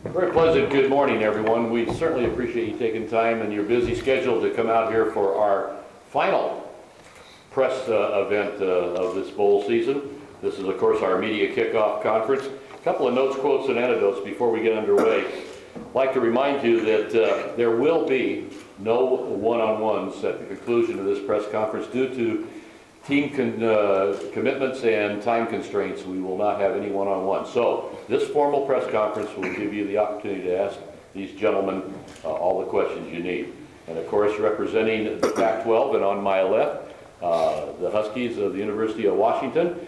Very pleasant good morning, everyone. We certainly appreciate you taking time in your busy schedule to come out here for our final press event of this bowl season. This is, of course, our media kickoff conference. A couple of notes, quotes, and anecdotes before we get underway. I'd like to remind you that there will be no one-on-ones at the conclusion of this press conference due to team commitments and time constraints. We will not have any one-on-one. So this formal press conference will give you the opportunity to ask these gentlemen all the questions you need. And of course, representing the Pac-12 and on my left, the Huskies of the University of Washington,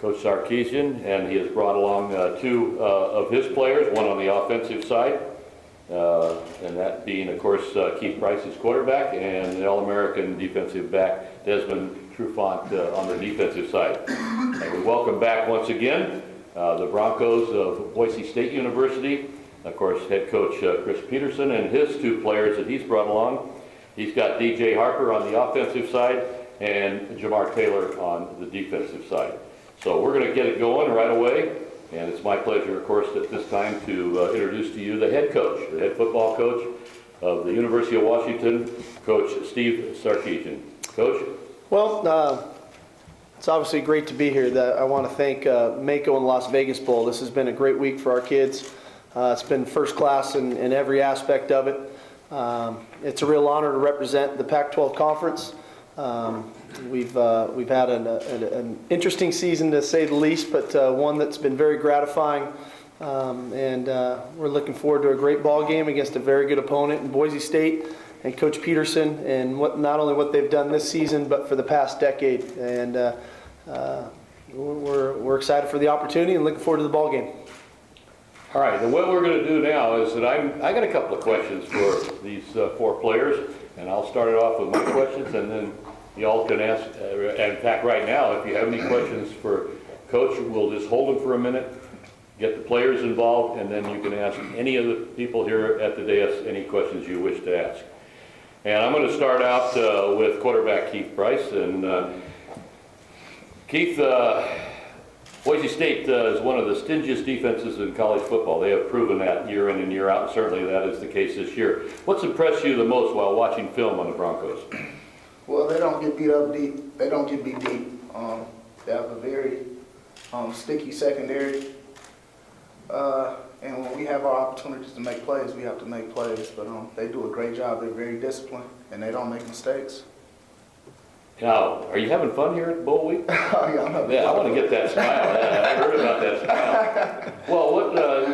Coach Sarkisian, and he has brought along two of his players, one on the offensive side, and that being, of course, Keith Price, his quarterback, and the All-American defensive back, Desmond Trufant, on the defensive side. And we welcome back once again the Broncos of Boise State University, of course, head coach Chris Peterson and his two players that he's brought along. He's got DJ Harper on the offensive side and Jamar Taylor on the defensive side. So we're going to get it going right away, and it's my pleasure, of course, at this time to introduce to you the head coach, the head football coach of the University of Washington, Coach Steve Sarkisian. Coach? Well, it's obviously great to be here. I want to thank Mako and Las Vegas Bowl. This has been a great week for our kids. It's been first class in every aspect of it. It's a real honor to represent the Pac-12 Conference. We've had an interesting season, to say the least, but one that's been very gratifying. And we're looking forward to a great ball game against a very good opponent in Boise State and Coach Peterson, and not only what they've done this season, but for the past decade. And we're excited for the opportunity and looking forward to the ball game. All right, and what we're going to do now is that I got a couple of questions for these four players, and I'll start it off with my questions, and then y'all can ask. In fact, right now, if you have any questions for Coach, we'll just hold them for a minute, get the players involved, and then you can ask any of the people here at the dais any questions you wish to ask. And I'm going to start out with quarterback Keith Price. And Keith, Boise State is one of the stingiest defenses in college football. They have proven that year in and year out, and certainly that is the case this year. What's impressed you the most while watching film on the Broncos? Well, they don't get beat up deep. They don't get beat deep. They have a very sticky secondary. And when we have our opportunities to make plays, we have to make plays. But they do a great job. They're very disciplined, and they don't make mistakes. Now, are you having fun here at Bowl Week? Yeah, I want to get that smile. I heard about that smile. Well,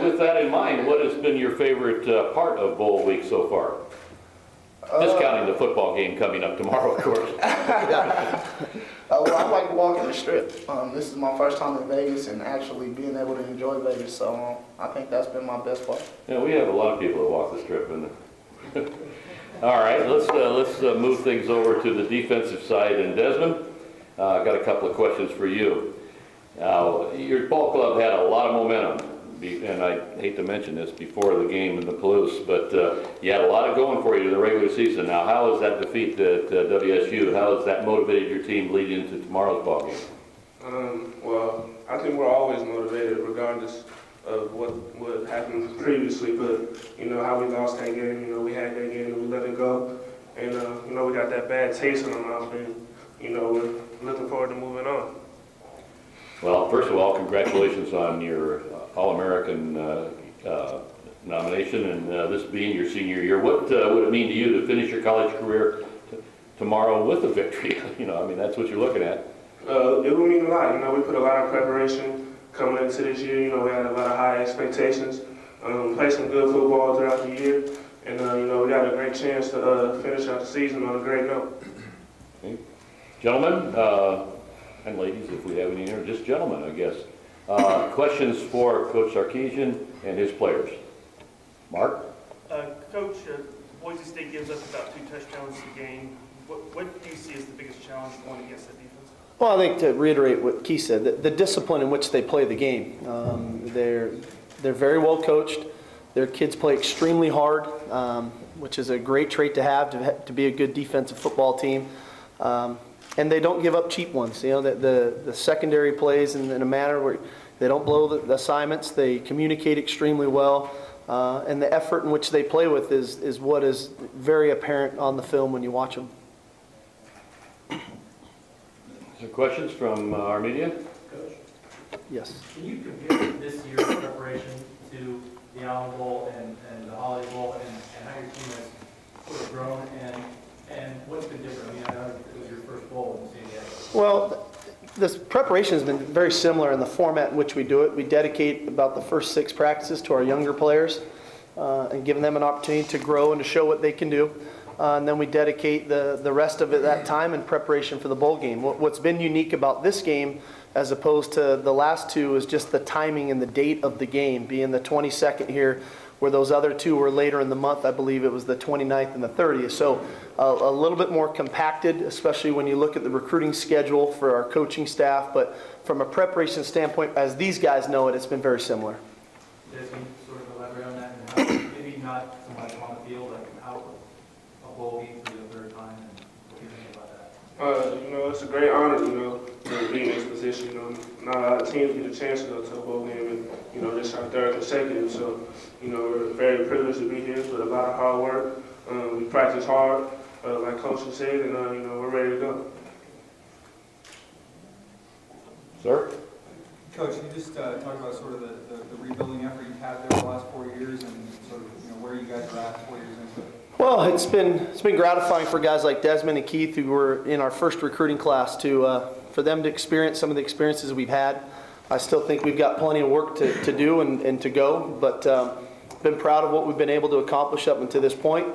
with that in mind, what has been your favorite part of Bowl Week so far? Discounting the football game coming up tomorrow, of course. Well, I like walking the strip. This is my first time in Vegas and actually being able to enjoy Vegas. So I think that's been my best part. Yeah, we have a lot of people that walk the strip. All right, let's move things over to the defensive side. And Desmond, I've got a couple of questions for you. Now, your ball club had a lot of momentum. And I hate to mention this before the game in the Palouse, but you had a lot of going for you in the regular season. Now, how has that defeat at WSU, how has that motivated your team leading into tomorrow's ball game? Well, I think we're always motivated regardless of what happened previously, but, how we lost that game, we had that game and we let it go. And, we got that bad taste in our mouth and, we're looking forward to moving on. Well, first of all, congratulations on your All-American nomination, and this being your senior year. What would it mean to you to finish your college career tomorrow with a victory? That's what you're looking at. It would mean a lot. We put a lot of preparation coming into this year. We had a lot of high expectations. Played some good football throughout the year, and we got a great chance to finish out the season on a great note. Okay. Gentlemen, and ladies, if we have any here, just gentlemen, I guess. Questions for Coach Sarkisian and his players. Mark? Coach, Boise State gives up about 2 touchdowns a game. What do you see as the biggest challenge going against that defense? Well, I think to reiterate what Keith said, the discipline in which they play the game. They're very well coached. Their kids play extremely hard, which is a great trait to have to be a good defensive football team. And they don't give up cheap ones. The secondary plays in a manner where They don't blow the assignments. They communicate extremely well. And the effort in which they play with is what is very apparent on the film when you watch them. Some questions from our media? Yes. Can you compare this year's preparation to the Allen Bowl and the Holiday Bowl and how your team has sort of grown and what's been different? I mean, I know it was your first bowl in San Diego. Well, this preparation has been very similar in the format in which we do it. We dedicate about the first 6 practices to our younger players and giving them an opportunity to grow and to show what they can do. And then we dedicate the rest of it, that time in preparation for the bowl game. What's been unique about this game as opposed to the last 2 is just the timing and the date of the game, being the 22nd here, where those other 2 were later in the month. I believe it was the 29th and the 30th. So a little bit more compacted, especially when you look at the recruiting schedule for our coaching staff. But from a preparation standpoint, as these guys know it, it's been very similar. Can you sort of elaborate on that and how, maybe not so much on the field, like how a bowl game for the 3rd time and what do you think about that? You know, it's a great honor, you know, to be in this position. You know, not a lot of teams get a chance to go to a bowl game, and you know, this is our 3rd consecutive. So, you know, we're very privileged to be here with a lot of hard work. We practice hard, like Coach has said, and you know, we're ready to go. Sir? Coach, you just talked about sort of the rebuilding effort you've had there the last 4 years and sort of, you know, where you guys are at 4 years into it. Well, it's been gratifying for guys like Desmond and Keith, who were in our first recruiting class, for them to experience some of the experiences we've had. I still think we've got plenty of work to do and to go, but been proud of what we've been able to accomplish up until this point.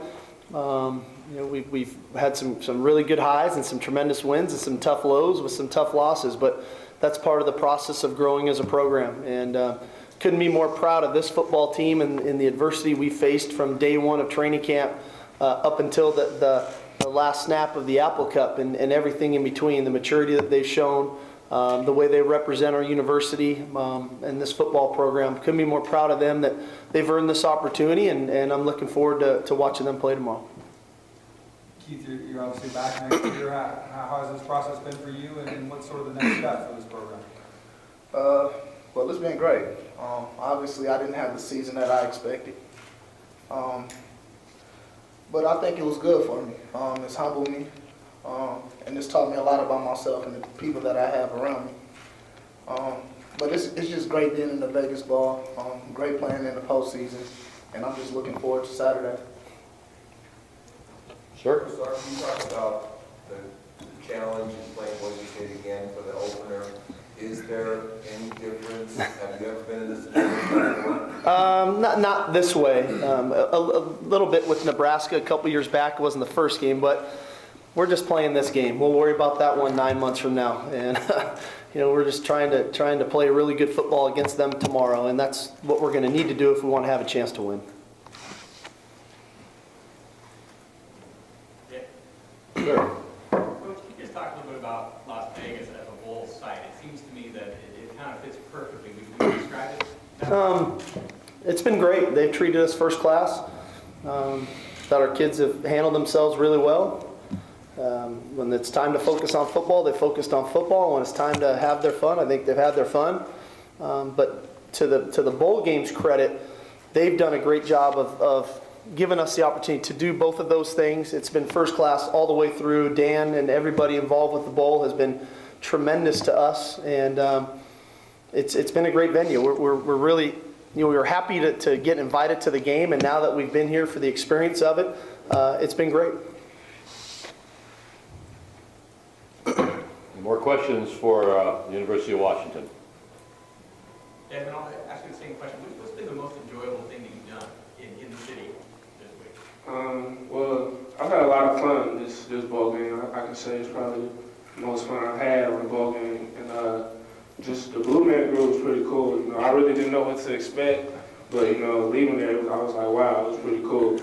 You know, we've had some really good highs and some tremendous wins and some tough lows with some tough losses, but that's part of the process of growing as a program. And couldn't be more proud of this football team and the adversity we faced from day 1 of training camp up until the last snap of the Apple Cup and everything in between, the maturity that they've shown, the way they represent our university and this football program. Couldn't be more proud of them that they've earned this opportunity, and I'm looking forward to watching them play tomorrow. Keith, you're obviously back next year. How has this process been for you, and what's sort of the next step for this program? Well, it's been great. Obviously, I didn't have the season that I expected. But I think it was good for me. It's humbled me. And it's taught me a lot about myself and the people that I have around me. But it's just great being in the Vegas Bowl, great playing in the postseason, and I'm just looking forward to Saturday. Sir? Sir, can you talk about the challenge in playing Boise State again for the opener? Is there any difference? Have you ever been in this situation before? Not this way. A little bit with Nebraska a couple years back. It wasn't the first game, but we're just playing this game. We'll worry about that one 9 months from now. And you know, we're just trying to play really good football against them tomorrow, and that's what we're going to need to do if we want to have a chance to win. Sure. Coach, can you just talk a little bit about Las Vegas as a bowl site? It seems to me that it kind of fits perfectly. Would you describe it? It's been great. They've treated us first class. Thought our kids have handled themselves really well. When it's time to focus on football, they focused on football. When it's time to have their fun, I think they've had their fun. But to the bowl game's credit, they've done a great job of giving us the opportunity to do both of those things. It's been first class all the way through. Dan and everybody involved with the bowl has been tremendous to us, and it's been a great venue. We're really, you know, we were happy to get invited to the game, and now that we've been here for the experience of it, it's been great. Any more questions for the University of Washington? And I'll ask you the same question. What's been the most enjoyable thing that you've done in the city this week? Well, I've had a lot of fun this bowl game. I can say it's probably the most fun I've had on a bowl game. And just the Blue Man Group was pretty cool. You know, I really didn't know what to expect, but you know, leaving there, I was like, wow, it was pretty cool.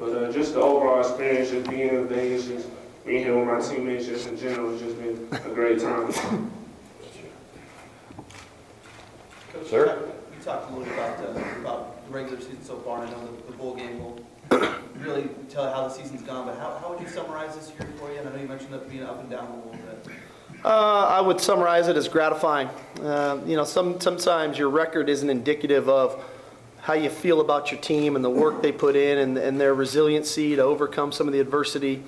But just the overall experience, just being in Vegas, just being here with my teammates, just in general, has just been a great time. Coach, Sir? you talked a little bit about the regular season so far, and I know the bowl game will really tell how the season's gone, but how would you summarize this year for you? And I know you mentioned that being up and down a little bit. I would summarize it as gratifying. Sometimes your record isn't indicative of how you feel about your team and the work they put in and their resiliency to overcome some of the adversity.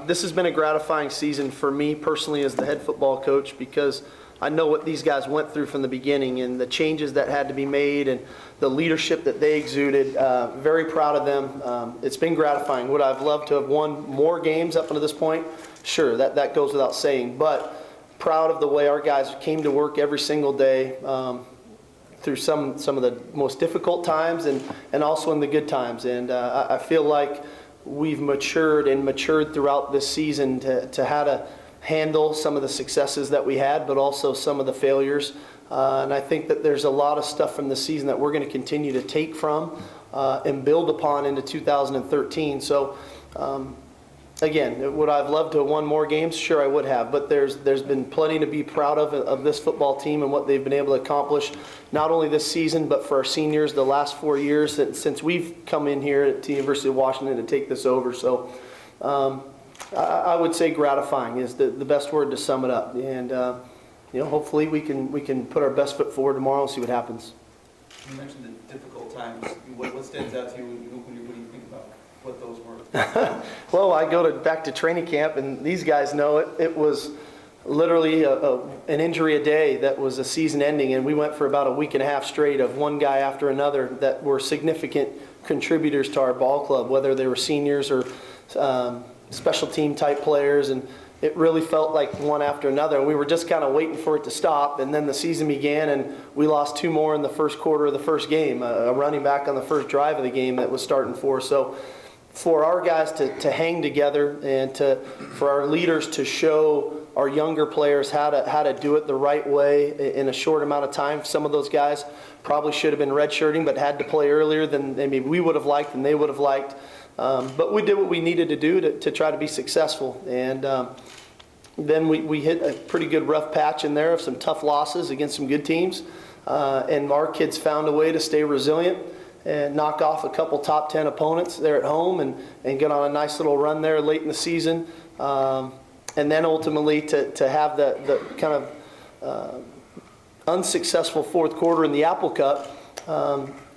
This has been a gratifying season for me personally as the head football coach, because I know what these guys went through from the beginning and the changes that had to be made and the leadership that they exuded. Very proud of them. It's been gratifying. Would I have loved to have won more games up until this point? Sure, that goes without saying. But proud of the way our guys came to work every single day through some of the most difficult times and also in the good times. And I feel like we've matured throughout this season to how to handle some of the successes that we had, but also some of the failures. And I think that there's a lot of stuff from the season that we're going to continue to take from and build upon into 2013. So, again, would I have loved to have won more games? Sure, I would have. But there's been plenty to be proud of this football team and what they've been able to accomplish, not only this season, but for our seniors the last 4 years since we've come in here at the University of Washington to take this over. So I would say gratifying is the best word to sum it up. And hopefully we can put our best foot forward tomorrow and see what happens. You mentioned the difficult times. What stands out to you when you think about what those were? Well, I go back to training camp, and these guys know it. It was literally an injury a day that was a season ending, and we went for about a week and a half straight of one guy after another that were significant contributors to our ball club, whether they were seniors or special team type players, and it really felt like one after another. And we were just kind of waiting for it to stop, and then the season began, and we lost 2 more in the first quarter of the first game, a running back on the first drive of the game that was starting for. So for our guys to hang together and for our leaders to show our younger players how to do it the right way in a short amount of time. Some of those guys probably should have been redshirting, but had to play earlier than maybe we would have liked and they would have liked. But we did what we needed to do to try to be successful. And then we hit a pretty good rough patch in there of some tough losses against some good teams. And our kids found a way to stay resilient and knock off a couple top 10 opponents there at home and get on a nice little run there late in the season. And then ultimately to have the kind of unsuccessful fourth quarter in the Apple Cup.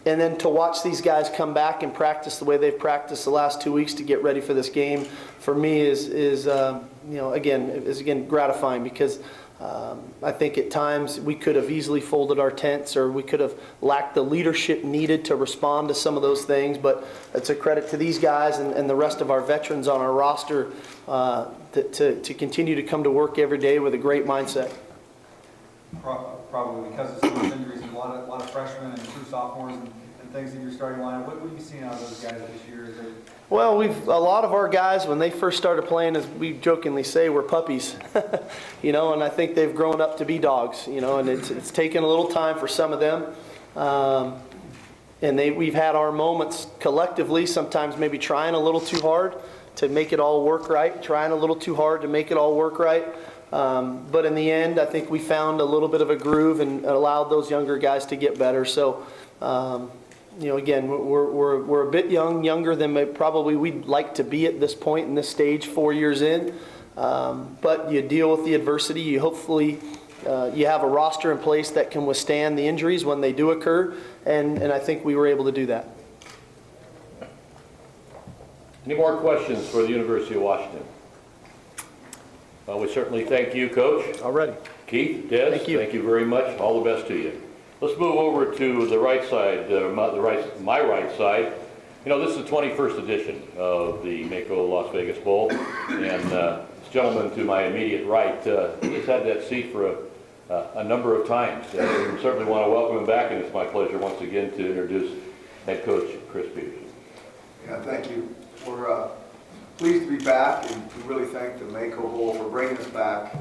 And then to watch these guys come back and practice the way they've practiced the last 2 weeks to get ready for this game, for me is again gratifying, because I think at times we could have easily folded our tents, or we could have lacked the leadership needed to respond to some of those things. But it's a credit to these guys and the rest of our veterans on our roster to continue to come to work every day with a great mindset. Probably because of some of those injuries and a lot of freshmen and true sophomores and things in your starting lineup. What have you seen out of those guys this year? Well, a lot of our guys, when they first started playing, as we jokingly say, were puppies, and I think they've grown up to be dogs, and it's taken a little time for some of them. And we've had our moments collectively, sometimes maybe trying a little too hard to make it all work right, trying a little too hard to make it all work right. But in the end, I think we found a little bit of a groove and allowed those younger guys to get better. So, again, we're a bit younger than probably we'd like to be at this point in this stage, 4 years in. But you deal with the adversity. You hopefully you have a roster in place that can withstand the injuries when they do occur, and I think we were able to do that. Any more questions for the University of Washington? Well, we certainly thank you, Coach. Already. Keith, Des, thank you very much. All the best to you. Let's move over to the right side, my right side. This is the 21st edition of the Mako Las Vegas Bowl, and this gentleman to my immediate right has had that seat for a number of times. We certainly want to welcome him back, and it's my pleasure once again to introduce head coach Chris Petersen. Yeah, thank you. We're pleased to be back, and we really thank the Mako Bowl for bringing us back.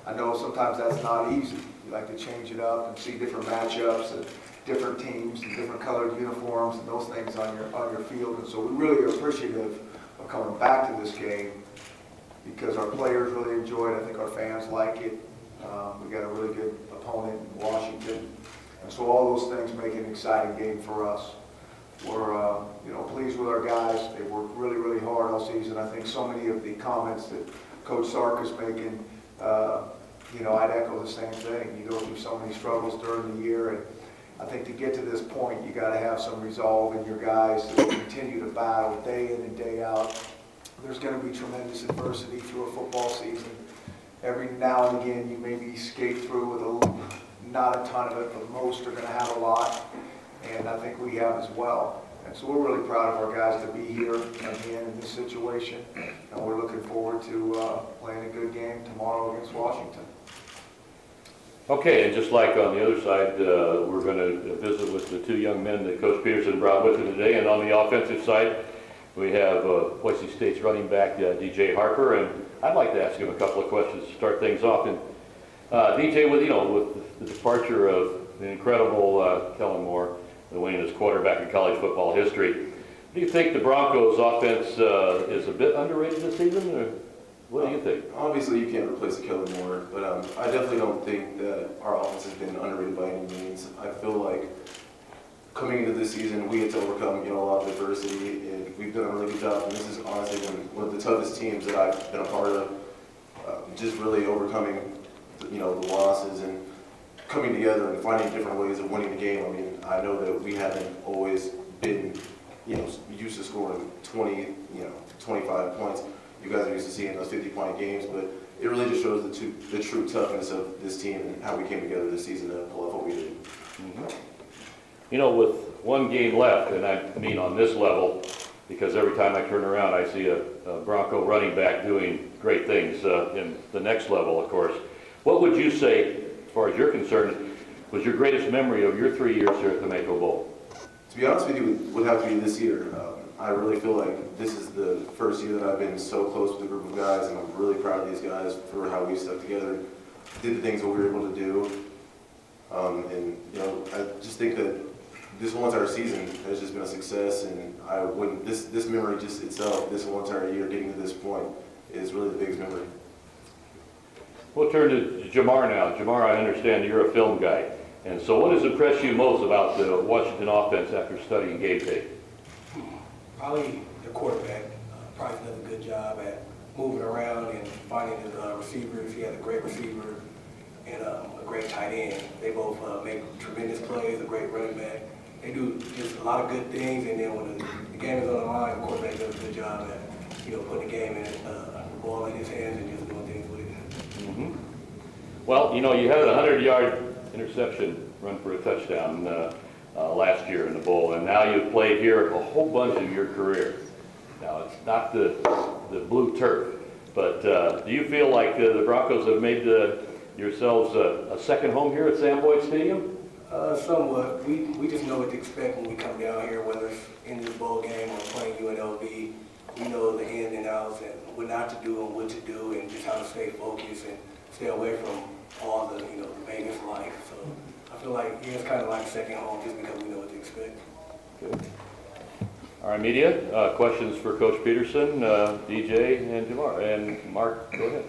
I know sometimes that's not easy. You like to change it up and see different matchups and different teams and different colored uniforms and those things on your field. And so we really are appreciative of coming back to this game because our players really enjoy it. I think our fans like it. We got a really good opponent in Washington, and so all those things make it an exciting game for us. We're pleased with our guys. They worked really, really hard all season. I think so many of the comments that Coach Sark is making I'd echo the same thing. You go through so many struggles during the year, and I think to get to this point, you got to have some resolve in your guys to continue to battle day in and day out. There's going to be tremendous adversity through a football season. Every now and again, you maybe skate through with not a ton of it, but most are going to have a lot, and I think we have as well. And so we're really proud of our guys to be here again in this situation, and we're looking forward to playing a good game tomorrow against Washington. Okay, and just like on the other side, we're going to visit with the two young men that Coach Peterson brought with him today. And on the offensive side, we have Boise State's running back, DJ Harper. And I'd like to ask him a couple of questions to start things off. And DJ, with the departure of the incredible Kellen Moore, the winningest quarterback in college football history, do you think the Broncos' offense is a bit underrated this season, or what do you think? Obviously, you can't replace Kellen Moore, but I definitely don't think that our offense has been underrated by any means. I feel like coming into this season, we had to overcome a lot of adversity, and we've done a really good job. And this is honestly one of the toughest teams that I've been a part of. Just really overcoming, the losses and coming together and finding different ways of winning the game. I mean, I know that we haven't always been, used to scoring 20, 25 points. You guys are used to seeing those 50-point games, but it really just shows the true toughness of this team and how we came together this season to pull off what we did. Mm-hmm. With one game left, and I mean on this level, because every time I turn around, I see a Bronco running back doing great things in the next level, of course. What would you say, as far as you're concerned, was your greatest memory of your 3 years here at the Mako Bowl? To be honest with you, it would have to be this year. I really feel like this is the first year that I've been so close with a group of guys, and I'm really proud of these guys for how we stuck together, did the things that we were able to do. I just think that this whole entire season has just been a success, and I wouldn't, this memory just itself, this whole entire year getting to this point is really the biggest memory. We'll turn to Jamar now. Jamar, I understand you're a film guy. And so what has impressed you most about the Washington offense after studying game tape? Probably the quarterback. Probably does a good job at moving around and finding his receivers. He has a great receiver and a great tight end. They both make tremendous plays, a great running back. They do just a lot of good things, and then when the game is on the line, the quarterback does a good job at putting the game in, the ball in his hands and just doing things with it. Mm-hmm. Well, you had a 100-yard interception run for a touchdown last year in the bowl, and now you've played here a whole bunch of your career. Now, it's not the blue turf, but do you feel like the Broncos have made yourselves a second home here at Sam Boyd Stadium? Somewhat. We just know what to expect when we come down here, whether it's in this bowl game or playing UNLV. We know the ins and outs and what not to do and what to do, and just how to stay focused and stay away from all the the Vegas life. So I feel like it's kind of like second home just because we know what to expect. Good. All right, media, questions for Coach Peterson, DJ, and Jamar. And Mark, go ahead.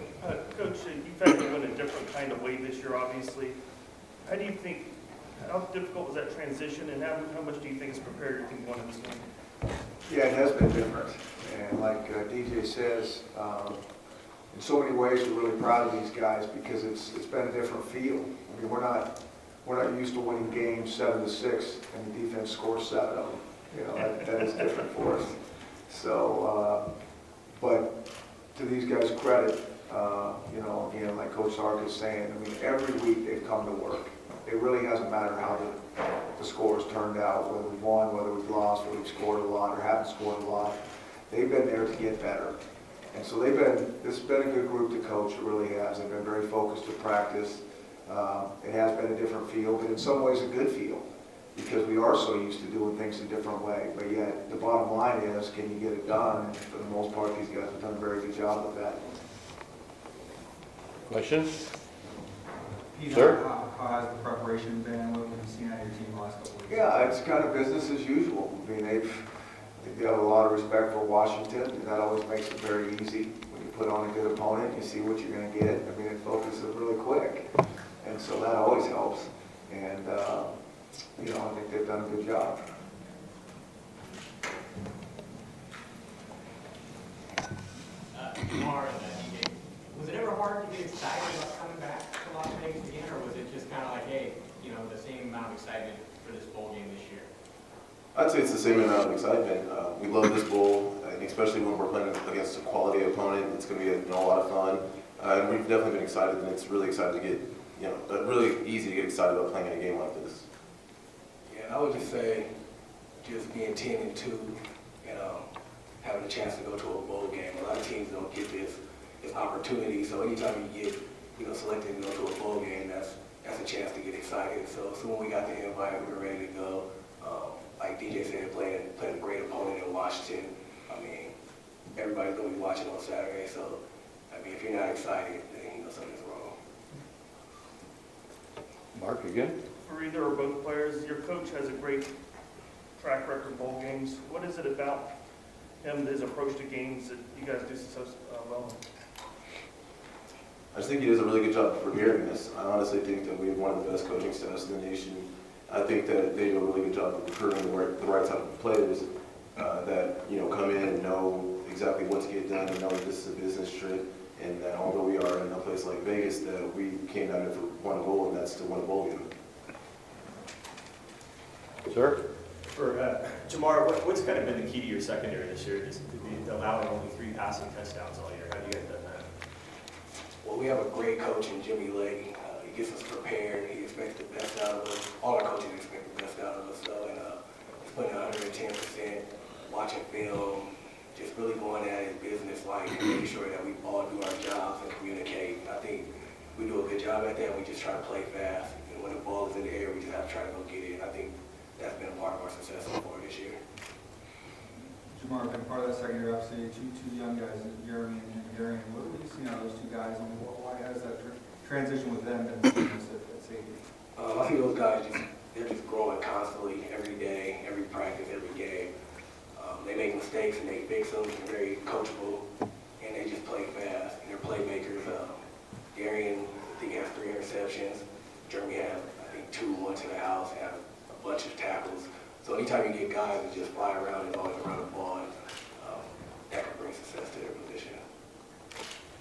Coach, you've had to win a different kind of way this year, obviously. How difficult was that transition, and how much do you think is prepared your team going into this game? Yeah, it has been different. And like DJ says, in so many ways we're really proud of these guys because it's been a different feel. I mean, we're not used to winning games 7-6 and the defense scores 7 of them. That is different for us. So, but to these guys' credit, again, like Coach Sark is saying, I mean, every week they've come to work. It really hasn't mattered how the scores turned out, whether we won, whether we've lost, whether we've scored a lot or haven't scored a lot. They've been there to get better. And so this has been a good group to coach, it really has. They've been very focused to practice. It has been a different feel, but in some ways a good feel because we are so used to doing things a different way. But yet the bottom line is, can you get it done? And for the most part, these guys have done a very good job of that. Questions? Peter, Sir? How has the preparation been? What have you seen out of your team the last couple of weeks? Yeah, it's kind of business as usual. I mean, they've got a lot of respect for Washington, and that always makes it very easy. When you put on a good opponent, you see what you're going to get. I mean, it focuses really quick, and so that always helps. And, I think they've done a good job. Tomorrow, was it ever hard to get excited about coming back? excitement for this bowl game this year? I'd say it's the same amount of excitement. We love this bowl, and especially when we're playing against a quality opponent. It's going to be a lot of fun. And we've definitely been excited, and it's really excited to get, really easy to get excited about playing in a game like this. Yeah, and I would just say, just being 10-2 and having a chance to go to a bowl game. A lot of teams don't get this opportunity, so anytime you get selected to go to a bowl game, that's a chance to get excited. So when we got the invite, we were ready to go. Like DJ said, playing a great opponent in Washington. I mean, everybody's gonna be watching on Saturday, so I mean, if you're not excited, then something's wrong. Mark, again? For either or both players, your coach has a great track record in bowl games. What is it about him, his approach to games that you guys do so well? I just think he does a really good job of preparing us. I honestly think that we have one of the best coaching staffs in the nation. I think that they do a really good job of recruiting the right type of players that come in and know exactly what to get done and know that this is a business trip, and that although we are in a place like Vegas, that we came down here for one goal, and that's to win a bowl game. Sir? For Jamar, what's kind of been the key to your secondary this year? Just allowing only 3 passing touchdowns all year. How do you guys done that? Well, we have a great coach in Jimmy Lake. He gets us prepared. He expects the best out of us. All our coaches expect the best out of us. So, and he's putting 110%, watching film, just really going at his business like making sure that we all do our jobs and communicate. I think we do a good job at that. We just try to play fast. And when the ball is in the air, we just have to try to go get it. I think that's been a part of our success so far this year. Jamar, been part of that secondary, obviously, two young guys, Jeremy and Darian. What have you seen out of those 2 guys, and why has that transition with them been seamless at safety? I think those guys, they're just growing constantly, every day, every practice, every game. They make mistakes and they fix them. They're very coachable, and they just play fast. And they're playmakers. Darian, I think, has 3 interceptions. Jeremy has, I think, 2 once in the house, have a bunch of tackles. So anytime you get guys that just fly around and always run the ball, that can bring success to their position.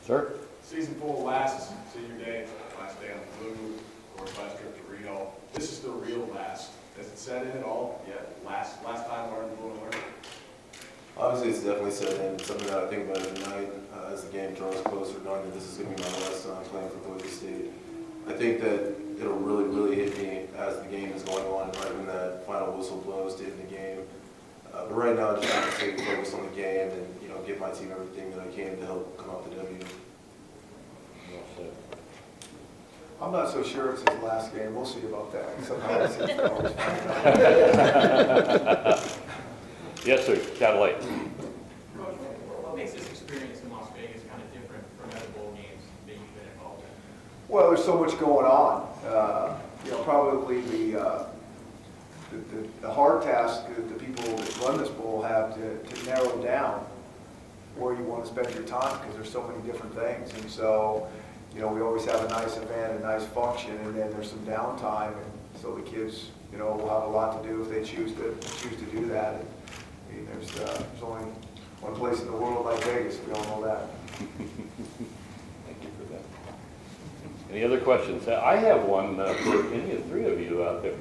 Sir? Season 4 last senior day, last day on the blue, of course, last trip to Reno. This is the real last. Has it set in at all yet? Last time we're in the blue and learn? Obviously, it's definitely set in. It's something that I think about every night as the game draws closer, knowing that this is going to be my last time playing for Boise State. I think that it'll really, really hit me as the game is going on, right when that final whistle blows to end the game. But right now, I just have to stay focused on the game and give my team everything that I can to help come out the W. I'm not so sure it's his last game. We'll see about that. Somehow it seems to always find out. Yes, sir. Chad Light. Coach, what makes this experience in Las Vegas kind of different from other bowl games that you've been involved in? Well, there's so much going on. Probably the hard task that the people that run this bowl have to narrow down where you want to spend your time, because there's so many different things. And so, we always have a nice event, a nice function, and then there's some downtime, and so the kids, will have a lot to do if they choose to do that. And, I mean, there's only one place in the world like Vegas. We all know that. Thank you for that. Any other questions? I have one for any of the 3 of you out there.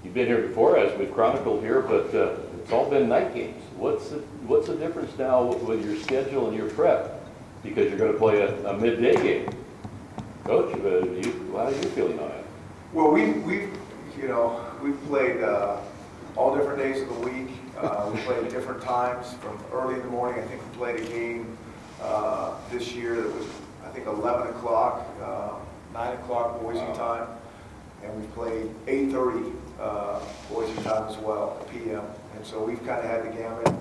You've been here before, as we've chronicled here, but it's all been night games. What's the difference now with your schedule and your prep? Because you're going to play a midday game. Coach, how are you feeling on it? Well, we've played all different days of the week. We played at different times, from early in the morning. I think we played a game this year that was, I think, 11 o'clock, 9 o'clock Boise time. And we played 8:30 Boise time as well, p.m. And so we've kind of had the gamut.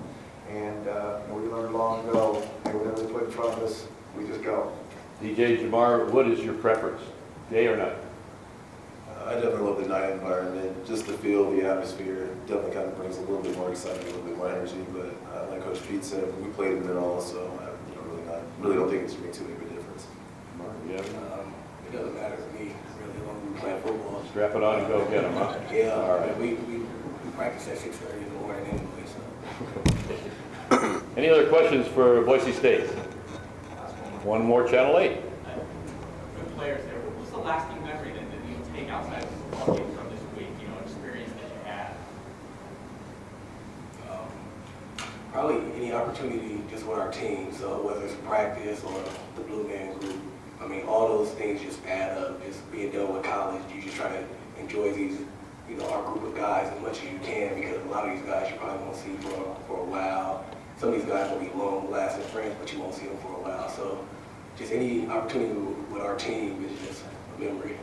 And we learned long ago, whatever they put in front of us, we just go. DJ, Jamar, what is your preference, day or night? I definitely love the night environment, just the feel, the atmosphere. Definitely kind of brings a little bit more excitement, a little bit more energy. But like Coach Pete said, we played in it all, so I really don't think it's really too big of a difference. Yeah. It doesn't matter to me, really, as long as we play football. Strap it on and go get them, huh? Yeah, all right. we practice at 6:30 in the morning anyway, so. Any other questions for Boise State? One more, Channel 8. For the players there, what's the lasting memory that you take outside of the football game from this week? opportunity just with our team. So whether it's practice or the Blue Gang group, I mean, all those things just add up. Just being done with college, you just try to enjoy these, you know, our group of guys as much as you can, because a lot of these guys you probably won't see for a while. Some of these guys will be long-lasting friends, but you won't see them for a while. So just any opportunity with our team is just a memory.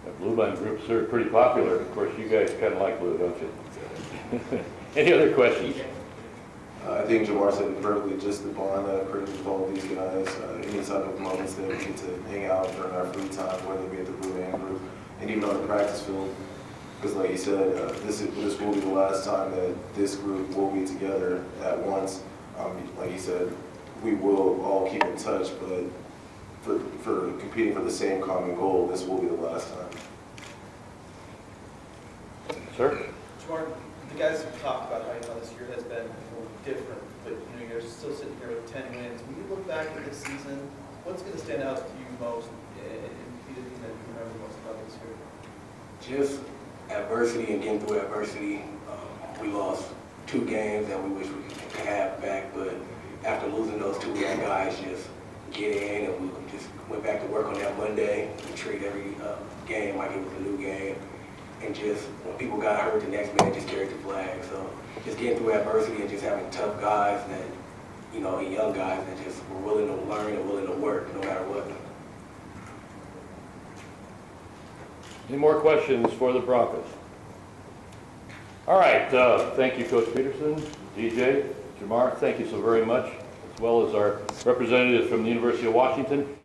The Blue Line groups are pretty popular. Of course, you guys kind of like blue, don't you? Any other questions? I think Jamar said it perfectly, just the bond that I've created with all of these guys, any type of moments that we get to hang out during our free time, whether it be at the Blue Man group, and even on the practice field. Because like you said, this will be the last time that this group will be together at once. Like you said, we will all keep in touch, but for competing for the same common goal, this will be the last time. Sir? Jamar, the guys have talked about how you know this year has been different, but you know you're still sitting here with 10 wins. When you look back at this season, what's going to stand out to you most and be the thing that you remember most about this year? Just adversity and getting through adversity. We lost 2 games that we wish we could have back, but after losing those 2, we had guys just get in, and we just went back to work on that Monday. We treat every game like it was a new game, and just when people got hurt, the next minute just carried the flag. So just getting through adversity and just having tough guys that, you know, and young guys that just were willing to learn and willing to work no matter what. Any more questions for the Broncos? All right, thank you, Coach Peterson, DJ, Jamar, thank you so very much, as well as our representatives from the University of Washington.